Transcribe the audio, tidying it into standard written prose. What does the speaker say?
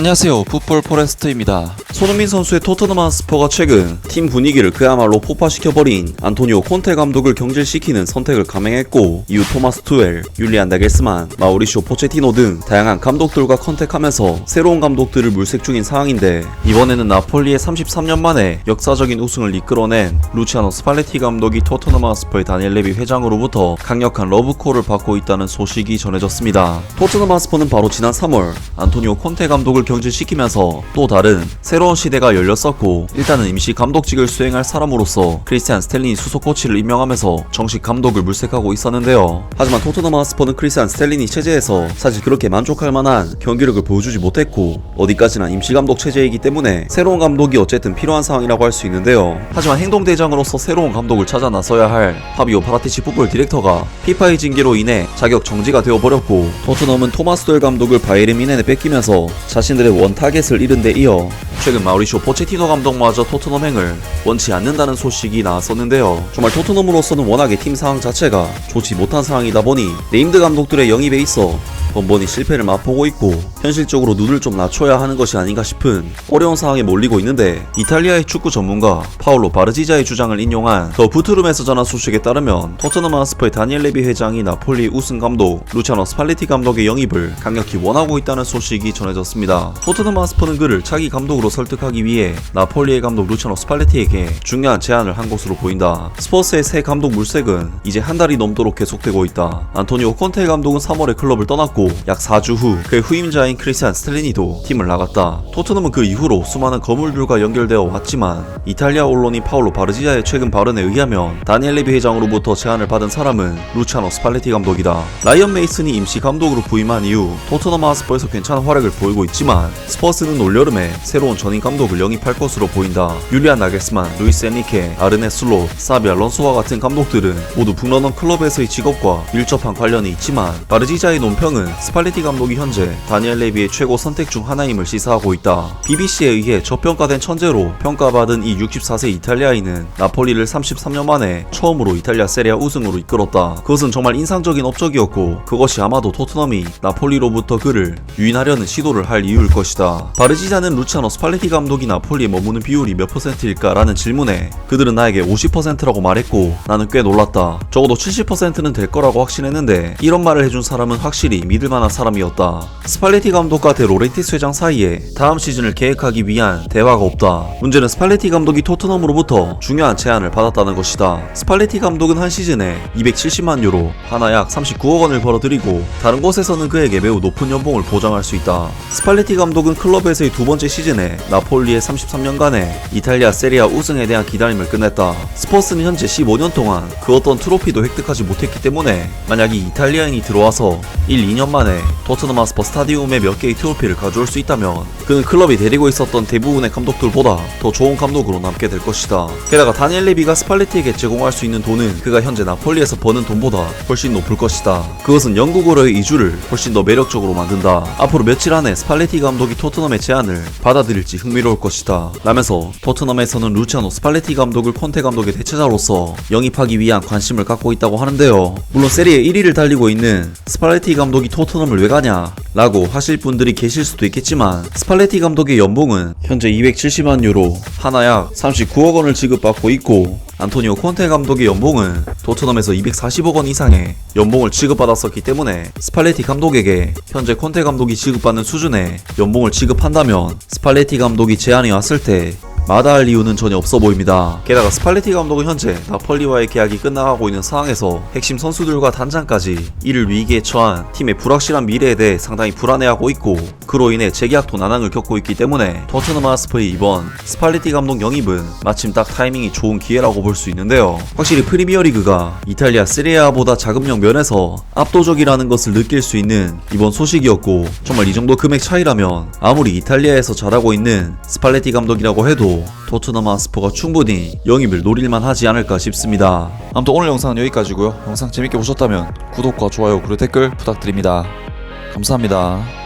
안녕하세요, 풋볼 포레스트입니다. 손흥민 선수의 토트넘 핫스퍼가 최근 팀 분위기를 그야말로 폭파시켜버린 안토니오 콘테 감독을 경질시키는 선택을 감행했고, 이후 토마스 투엘, 율리안 나겔스만, 마우리시오 포체티노 등 다양한 감독들과 컨택하면서 새로운 감독들을 물색 중인 상황인데, 이번에는 나폴리의 33년 만에 역사적인 우승을 이끌어낸 루치아노 스팔레티 감독이 토트넘 핫스퍼의 다니엘 레비 회장으로부터 강력한 러브콜을 받고 있다는 소식이 전해졌습니다. 토트넘 핫스퍼는 바로 지난 3월 안토니오 콘테 감독을 경질시키면서 또 다른 새로운 시대가 열렸었고, 일단은 임시 감독직을 수행할 사람으로서 크리스티안 스텔리니 수석 코치를 임명하면서 정식 감독을 물색하고 있었는데요. 하지만 토트넘 핫스퍼는 크리스티안 스텔리니 체제에서 사실 그렇게 만족할 만한 경기력을 보여주지 못했고, 어디까지나 임시 감독 체제이기 때문에 새로운 감독이 어쨌든 필요한 상황이라고 할 수 있는데요. 하지만 행동대장으로서 새로운 감독을 찾아 나서야 할 파비오 파라티치 풋볼 디렉터가 피파의 징계로 인해 자격 정지가 되어버렸고, 토트넘은 토마스 투엘 감독을 바이에른 뮌헨에 뺏기면서 자신들의 원 타겟을 잃은 데 이어 최근 마우리시오 포체티노 감독마저 토트넘행을 원치 않는다는 소식이 나왔었는데요. 정말 토트넘으로서는 워낙에 팀 상황 자체가 좋지 못한 상황이다 보니 네임드 감독들의 영입에 있어 번번이 실패를 맛보고 있고, 현실적으로 눈을 좀 낮춰야 하는 것이 아닌가 싶은 어려운 상황에 몰리고 있는데, 이탈리아의 축구 전문가 파올로 바르지자의 주장을 인용한 더 부트룸에서 전한 소식에 따르면 토트넘 핫스퍼의 다니엘 레비 회장이 나폴리 우승 감독 루치아노 스팔레티 감독의 영입을 강력히 원하고 있다는 소식이 전해졌습니다. 토트넘 핫스퍼는 그를 차기 감독으로 설득하기 위해 나폴리의 감독 루치아노 스팔레티에게 중요한 제안을 한 것으로 보인다. 스퍼스의 새 감독 물색은 이제 한 달이 넘도록 계속되고 있다. 안토니오 콘테 감독은 3월에 클럽을 떠났고, 약 4주 후 그의 후임자인 크리스티안 스텔리니도 팀을 나갔다. 토트넘은 그 이후로 수많은 거물들과 연결되어 왔지만, 이탈리아 언론인 파올로 바르지자의 최근 발언에 의하면 다니엘 레비 회장으로부터 제안을 받은 사람은 루치아노 스팔레티 감독이다. 라이언 메이슨이 임시 감독으로 부임한 이후 토트넘 핫스퍼에서 괜찮은 활약을 보이고 있지만, 스퍼스는 올여름에 새로운 전임 감독을 영입할 것으로 보인다. 율리안 나겔스만, 루이스 엔리케, 아르네 슬롯, 사비 알론소와 같은 감독들은 모두 북런던 클럽에서의 직업과 밀접한 관련이 있지만, 바르지자의 논평은 스팔레티 감독이 현재 다니엘 레비의 최고 선택 중 하나임을 시사하고 있다. BBC에 의해 저평가된 천재로 평가받은 이 64세 이탈리아인은 나폴리를 33년 만에 처음으로 이탈리아 세리아 우승으로 이끌었다. 그것은 정말 인상적인 업적이었고, 그것이 아마도 토트넘이 나폴리로부터 그를 유인하려는 시도를 할 이유일 것이다. 바르지자는 루치아노 스팔레티 감독이 나폴리에 머무는 비율이 몇 %일까? 라는 질문에 그들은 나에게 50%라고 말했고, 나는 꽤 놀랐다. 적어도 70%는 될 거라고 확신했는데, 이런 말을 해준 사람은 확실히 믿을 만한 사람이었다. 스팔레티 감독과 데 로렌티스 회장 사이에 다음 시즌을 계획하기 위한 대화가 없다. 문제는 스팔레티 감독이 토트넘으로부터 중요한 제안을 받았다는 것이다. 스팔레티 감독은 한 시즌에 270만 유로, 하나 약 39억 원을 벌어들이고, 다른 곳에서는 그에게 매우 높은 연봉을 보장할 수 있다. 스팔레티 감독은 클럽에서의 두 번째 시즌에 나폴리의 33년간의 이탈리아 세리아 우승에 대한 기다림을 끝냈다. 스퍼스는 현재 15년 동안 그 어떤 트로피도 획득하지 못했기 때문에, 만약 이 이탈리아인이 들어와서 1-2년 만에 토트넘 핫스퍼 스타디움에 몇 개의 트로피를 가져올 수 있다면, 그는 클럽이 데리고 있었던 대부분의 감독들보다 더 좋은 감독으로 남게 될 것이다. 게다가 다니엘 레비가 스팔레티에게 제공할 수 있는 돈은 그가 현재 나폴리에서 버는 돈보다 훨씬 높을 것이다. 그것은 영국으로의 이주를 훨씬 더 매력적으로 만든다. 앞으로 며칠 안에 스팔레티 감독이 토트넘의 제안을 받아들일지 흥미로울 것이다. 라면서 토트넘에서는 루치아노 스팔레티 감독을 콘테 감독의 대체자로서 영입하기 위한 관심을 갖고 있다고 하는데요. 물론 세리에 1위를 달리고 있는 스팔레티 감독이 토트넘을 왜 가냐? 라고 하실 분들이 계실 수도 있겠지만, 스팔레티 감독의 연봉은 현재 270만 유로, 하나 약 39억 원을 지급받고 있고, 안토니오 콘테 감독의 연봉은 토트넘에서 240억 원 이상의 연봉을 지급받았었기 때문에, 스팔레티 감독에게 현재 콘테 감독이 지급받는 수준의 연봉을 지급한다면 스팔레티 감독이 제안이 왔을 때 마다할 이유는 전혀 없어 보입니다. 게다가 스팔레티 감독은 현재 나폴리와의 계약이 끝나가고 있는 상황에서 핵심 선수들과 단장까지 이를 위기에 처한 팀의 불확실한 미래에 대해 상당히 불안해하고 있고, 그로 인해 재계약도 난항을 겪고 있기 때문에 토트넘 핫스퍼의 이번 스팔레티 감독 영입은 마침 딱 타이밍이 좋은 기회라고 볼 수 있는데요. 확실히 프리미어리그가 이탈리아 세리아보다 자금력 면에서 압도적이라는 것을 느낄 수 있는 이번 소식이었고, 정말 이 정도 금액 차이라면 아무리 이탈리아에서 잘하고 있는 스팔레티 감독이라고 해도 토트넘 핫스퍼가 충분히 영입을 노릴만 하지 않을까 싶습니다. 아무튼 오늘 영상은 여기까지고요. 영상 재밌게 보셨다면 구독과 좋아요 그리고 댓글 부탁드립니다. 감사합니다.